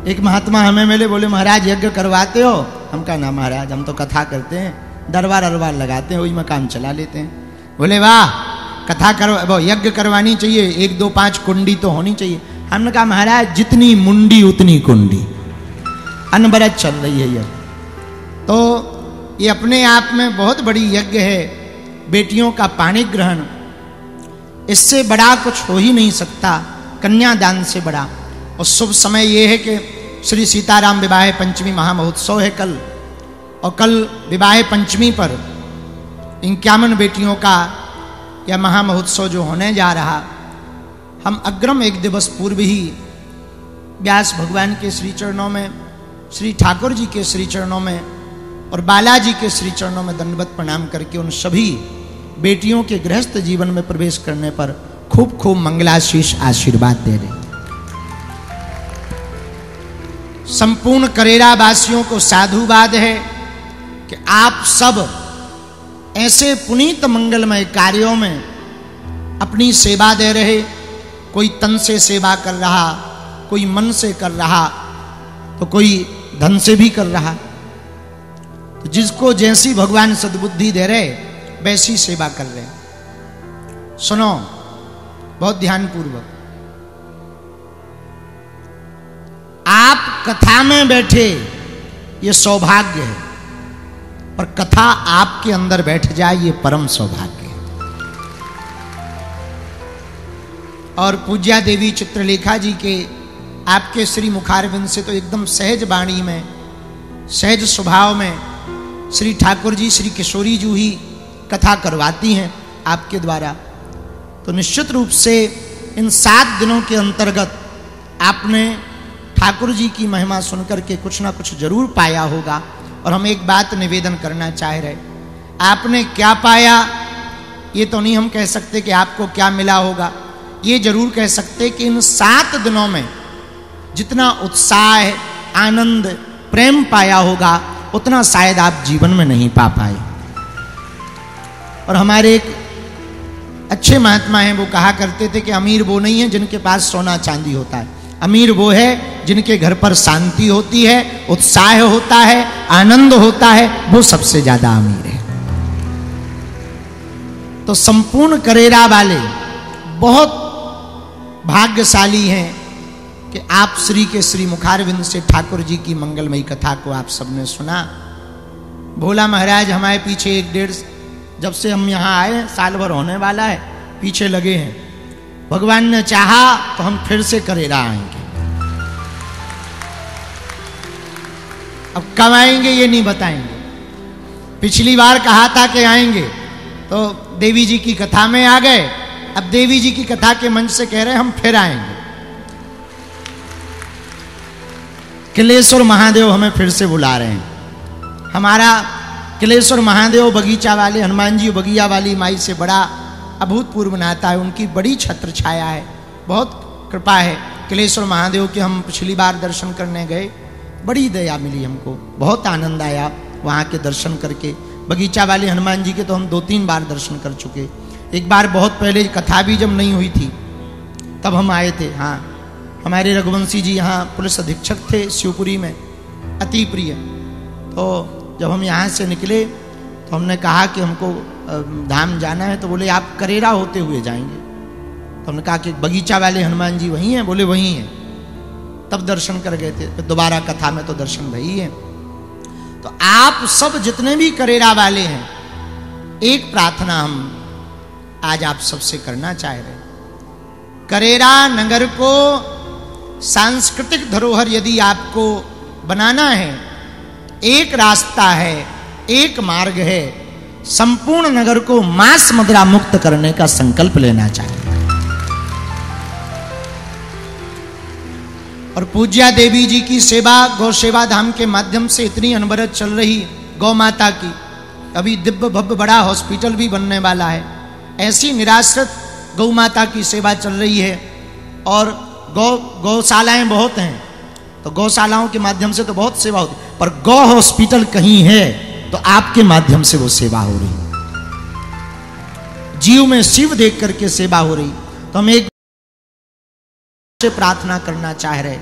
एक महात्मा हमें मिले, बोले महाराज यज्ञ करवाते हो? हम कहा ना महाराज, हम तो कथा करते हैं, दरबार अरबार लगाते हैं, वही में काम चला लेते हैं। बोले वाह, कथा करवा यज्ञ करवानी चाहिए, 1 2 5 कुंडी तो होनी चाहिए। हमने कहा महाराज जितनी मुंडी उतनी कुंडी, अनबरत चल रही है यज्ञ। तो ये अपने आप में बहुत बड़ी यज्ञ है, बेटियों का पाणी ग्रहण, इससे बड़ा कुछ हो ही नहीं सकता, कन्यादान से बड़ा। और शुभ समय ये है कि श्री सीताराम विवाह पंचमी महामहोत्सव है कल, और कल विवाह पंचमी पर 51 बेटियों का यह महामहोत्सव जो होने जा रहा, हम अग्रम 1 दिवस पूर्व ही व्यास भगवान के श्री चरणों में, श्री ठाकुर जी के श्री चरणों में और बालाजी के श्री चरणों में दंडवत प्रणाम करके उन सभी बेटियों के गृहस्थ जीवन में प्रवेश करने पर खूब खूब मंगलाशीष आशीर्वाद दे रहे। संपूर्ण करेरा वासियों को साधुवाद है कि आप सब ऐसे पुनीत मंगलमय कार्यों में अपनी सेवा दे रहे। कोई तन से सेवा कर रहा, कोई मन से कर रहा, तो कोई धन से भी कर रहा। तो जिसको जैसी भगवान सद्बुद्धि दे रहे वैसी सेवा कर रहे। सुनो बहुत ध्यान पूर्वक, आप कथा में बैठे ये सौभाग्य है, पर कथा आपके अंदर बैठ जाए ये परम सौभाग्य है। और पूज्या देवी चित्रलेखा जी के आपके श्री मुखारविंद से तो एकदम सहज वाणी में, सहज स्वभाव में श्री ठाकुर जी, श्री किशोरी जी ही कथा करवाती हैं आपके द्वारा। तो निश्चित रूप से इन 7 दिनों के अंतर्गत आपने ठाकुर जी की महिमा सुनकर के कुछ ना कुछ जरूर पाया होगा। और हम एक बात निवेदन करना चाह रहे, आपने क्या पाया ये तो नहीं हम कह सकते कि आपको क्या मिला होगा। ये जरूर कह सकते कि इन 7 दिनों में जितना उत्साह, आनंद, प्रेम पाया होगा उतना शायद आप जीवन में नहीं पा पाए। और हमारे एक अच्छे महात्मा हैं, वो कहा करते थे कि अमीर वो नहीं है जिनके पास सोना चांदी होता है, अमीर वो है जिनके घर पर शांति होती है, उत्साह होता है, आनंद होता है, वो सबसे ज्यादा अमीर है। तो संपूर्ण करेरा वाले बहुत भाग्यशाली हैं कि आप श्री के श्री मुखारविंद से ठाकुर जी की मंगलमयी कथा को आप सबने सुना। भोला महाराज हमारे पीछे 1-1.5 जब से हम यहाँ आए, साल भर होने वाला है, पीछे लगे हैं। भगवान ने चाहा तो हम फिर से करेरा आएंगे। अब कब आएंगे ये नहीं बताएंगे। पिछली बार कहा था कि आएंगे तो देवी जी की कथा में आ गए, अब देवी जी की कथा के मंच से कह रहे हैं हम फिर आएंगे। किलेश्वर महादेव हमें फिर से बुला रहे हैं। हमारा किलेश्वर महादेव बगीचा वाले हनुमान जी बगिया वाली माई से बड़ा अभूतपूर्व नाता है, उनकी बड़ी छत्र छाया है, बहुत कृपा है। किलेश्वर महादेव के हम पिछली बार दर्शन करने गए, बड़ी दया मिली हमको, बहुत आनंद आया वहाँ के दर्शन करके। बगीचा वाले हनुमान जी के तो हम 2-3 बार दर्शन कर चुके। एक बार बहुत पहले कथा भी जब नहीं हुई थी तब हम आए थे। हाँ, हमारे रघुवंशी जी यहाँ पुलिस अधीक्षक थे शिवपुरी में, अति प्रिय। तो जब हम यहाँ से निकले तो हमने कहा कि हमको धाम जाना है, तो बोले आप करेरा होते हुए जाएंगे। तो हमने कहा कि बगीचा वाले हनुमान जी वहीं हैं? बोले वहीं हैं। तब दर्शन कर गए थे, फिर दोबारा कथा में तो दर्शन वही है। तो आप सब जितने भी करेरा वाले हैं, एक प्रार्थना हम आज आप सबसे करना चाह रहे हैं। करेरा नगर को सांस्कृतिक धरोहर यदि आपको बनाना है, एक रास्ता है, एक मार्ग है, संपूर्ण नगर को मांस मदिरा मुक्त करने का संकल्प लेना चाहिए। और पूज्या देवी जी की सेवा गौ सेवा धाम के माध्यम से इतनी अनवरत चल रही, गौ माता की अभी दिव्य भव्य बड़ा हॉस्पिटल भी बनने वाला है। ऐसी निराश्रित गौ माता की सेवा चल रही है। और गौशालाएं बहुत हैं, तो गौशालाओं के माध्यम से तो बहुत सेवा होती है, पर गौ हॉस्पिटल कहीं है तो आपके माध्यम से वो सेवा हो रही, जीव में शिव देख करके सेवा हो रही। तो हम एक से प्रार्थना करना चाह रहे,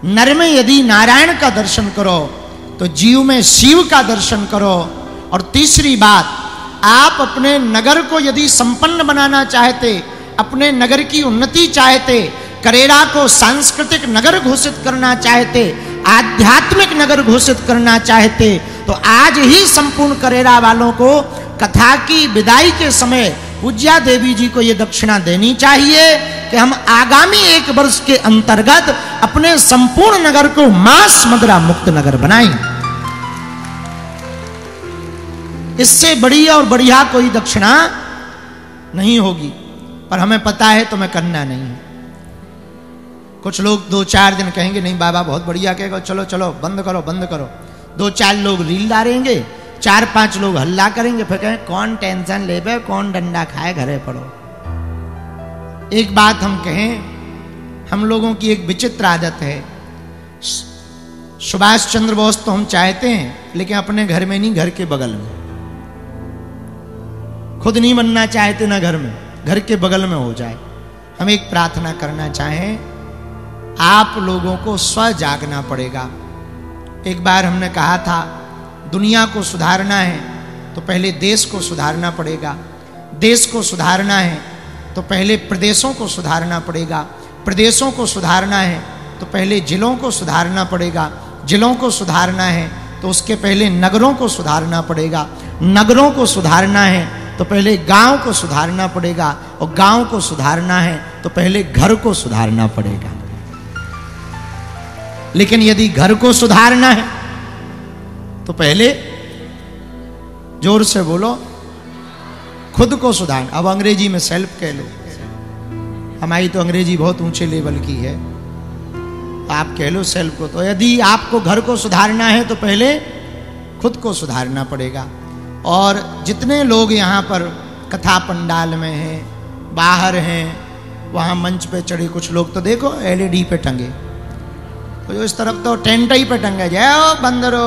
नर में यदि नारायण का दर्शन करो तो जीव में शिव का दर्शन करो। और तीसरी बात, आप अपने नगर को यदि संपन्न बनाना चाहते, अपने नगर की उन्नति चाहते, करेरा को सांस्कृतिक नगर घोषित करना चाहते, आध्यात्मिक नगर घोषित करना चाहते, तो आज ही संपूर्ण करेरा वालों को कथा की विदाई के समय पूज्या देवी जी को यह दक्षिणा देनी चाहिए कि हम आगामी 1 वर्ष के अंतर्गत अपने संपूर्ण नगर को मास मदिरा मुक्त नगर बनाएं। इससे बड़ी और बढ़िया कोई दक्षिणा नहीं होगी, पर हमें पता है तुम्हें करना नहीं है। कुछ लोग 2-4 दिन कहेंगे नहीं बाबा बहुत बढ़िया कहेगा, चलो चलो बंद करो बंद करो। 2-4 लोग रील डालेंगे, 4-5 लोग हल्ला करेंगे, फिर कहें कौन टेंशन ले पे, कौन डंडा खाए, घरे पड़ो। एक बात हम कहें, हम लोगों की एक विचित्र आदत है, सुभाष चंद्र बोस तो हम चाहते हैं लेकिन अपने घर में नहीं, घर के बगल में। खुद नहीं बनना चाहते ना घर में, घर के बगल में हो जाए। हम एक प्रार्थना करना चाहें, आप लोगों को स्व जागना पड़ेगा। एक बार हमने कहा था दुनिया को सुधारना है तो पहले देश को सुधारना पड़ेगा, देश को सुधारना है तो पहले प्रदेशों को सुधारना पड़ेगा, प्रदेशों को सुधारना है तो पहले जिलों को सुधारना पड़ेगा, जिलों को सुधारना है तो उसके पहले नगरों को सुधारना पड़ेगा, नगरों को सुधारना है तो पहले गांव को सुधारना पड़ेगा, और गांव को सुधारना है तो पहले घर को सुधारना पड़ेगा। लेकिन यदि घर को सुधारना है तो पहले, जोर से बोलो, खुद को सुधारना। अब अंग्रेजी में सेल्फ कह लो, हमारी तो अंग्रेजी बहुत ऊंचे लेवल की है, आप कह लो सेल्फ को। तो यदि आपको घर को सुधारना है तो पहले खुद को सुधारना पड़ेगा। और जितने लोग यहाँ पर कथा पंडाल में हैं, बाहर हैं, वहाँ मंच पे चढ़े कुछ लोग तो देखो LED पे टंगे, तो इस तरफ तो टेंट ही पे टंगे, जय हो बंदरो,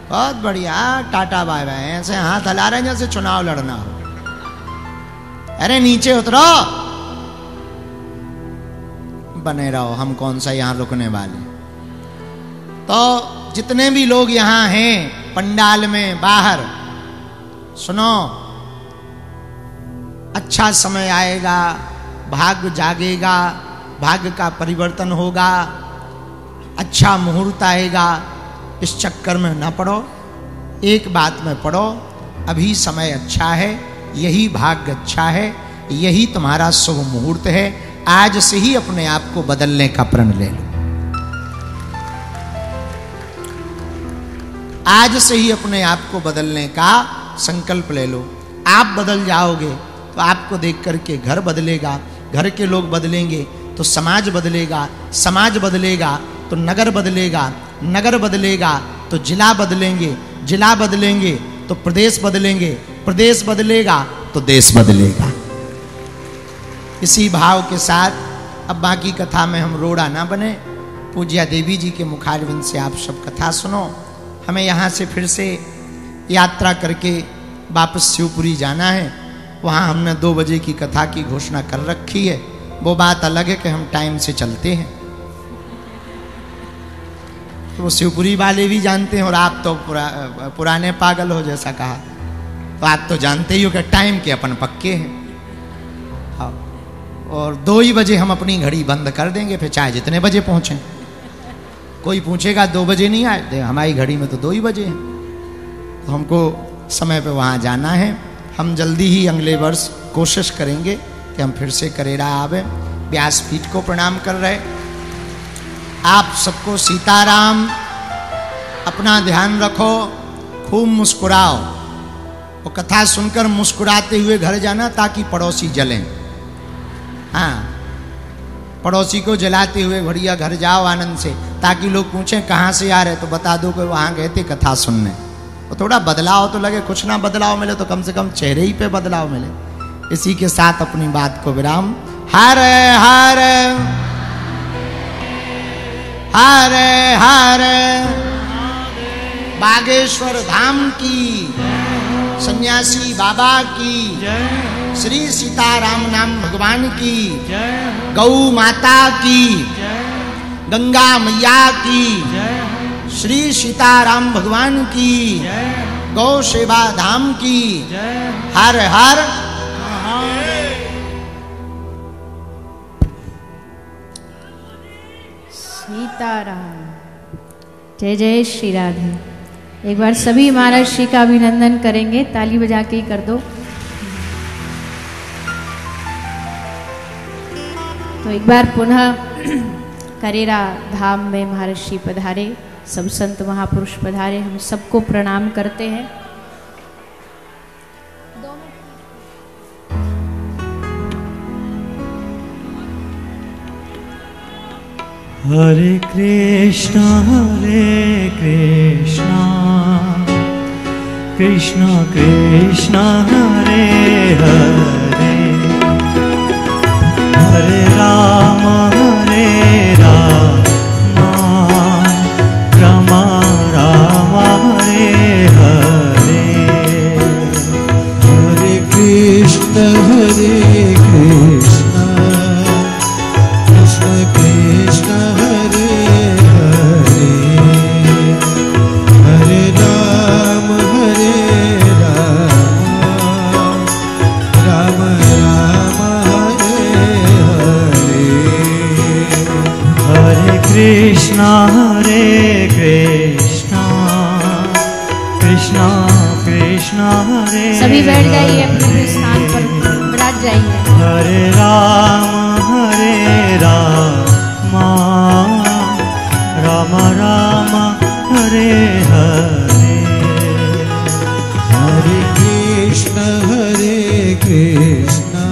बहुत बढ़िया, टाटा बाय बाय, ऐसे हाथ हिला रहे हैं जैसे चुनाव लड़ना हो। अरे नीचे उतरो, बने रहो, हम कौन सा यहाँ रुकने वाले। तो जितने भी लोग यहाँ हैं पंडाल में, बाहर, सुनो, अच्छा समय आएगा, भाग्य जागेगा, भाग्य का परिवर्तन होगा, अच्छा मुहूर्त आएगा। इस चक्कर में न पड़ो, एक बात में पड़ो, अभी समय अच्छा है, यही भाग्य अच्छा है, यही तुम्हारा शुभ मुहूर्त है, आज से ही अपने आप को बदलने का प्रण ले लो। आज से ही अपने आप को बदलने का संकल्प ले लो। आप बदल जाओगे तो आपको देख करके घर बदलेगा, घर के लोग बदलेंगे तो समाज बदलेगा, समाज बदलेगा तो नगर बदलेगा, नगर बदलेगा तो जिला बदलेंगे, जिला बदलेंगे तो प्रदेश बदलेंगे, प्रदेश बदलेगा तो देश बदलेगा। इसी भाव के साथ अब बाकी कथा में हम रोड़ा ना बने, पूज्या देवी जी के मुखारविंद से आप सब कथा सुनो। हमें यहाँ से फिर से यात्रा करके वापस शिवपुरी जाना है, वहाँ हमने 2 बजे की कथा की घोषणा कर रखी है। वो बात अलग है कि हम टाइम से चलते हैं, तो वो शिवपुरी वाले भी जानते हैं, और आप तो पुराने पागल हो जैसा कहा, तो आप तो जानते ही हो कि टाइम के अपन पक्के हैं। हाँ, और 2 ही बजे हम अपनी घड़ी बंद कर देंगे, फिर चाहे जितने बजे पहुँचें। कोई पूछेगा 2 बजे नहीं आए, हमारी घड़ी में तो 2 ही बजे हैं, तो हमको समय पे वहाँ जाना है। हम जल्दी ही अगले वर्ष कोशिश करेंगे कि हम फिर से करेरा आवे। व्यासपीठ को प्रणाम कर रहे, आप सबको सीताराम। अपना ध्यान रखो, खूब मुस्कुराओ, और कथा सुनकर मुस्कुराते हुए घर जाना ताकि पड़ोसी जलें। हाँ, पड़ोसी को जलाते हुए बढ़िया घर जाओ आनंद से, ताकि लोग पूछें कहाँ से आ रहे तो बता दो कि वहाँ गए थे कथा सुनने। तो थोड़ा बदलाव तो लगे, कुछ ना बदलाव मिले तो कम से कम चेहरे ही पे बदलाव मिले। इसी के साथ अपनी बात को विराम। हर हर हर हर बागेश्वर धाम की, सन्यासी बाबा की, श्री सीताराम नाम भगवान की, गौ माता की, गंगा मैया की, श्री सीताराम भगवान की, गौ सेवा धाम की, हर हर सीताराम। जय जय श्री राधे। एक बार सभी महाराज श्री का अभिनंदन करेंगे, ताली बजा के ही कर दो। तो एक बार पुनः करेरा धाम में महर्षि पधारे, सब संत महापुरुष पधारे, हम सबको प्रणाम करते हैं। हरे कृष्णा कृष्ण कृष्ण हरे हरे, हरे राम राम राम हरे हरे, हरे कृष्ण कृष्ण कृष्ण हरे हरे, हरे राम राम राम हरे हरे, हरे कृष्णा कृष्णा कृष्णा हरे। सभी बैठ जाइए अपने स्थान पर, विराज जाइए। हरे राम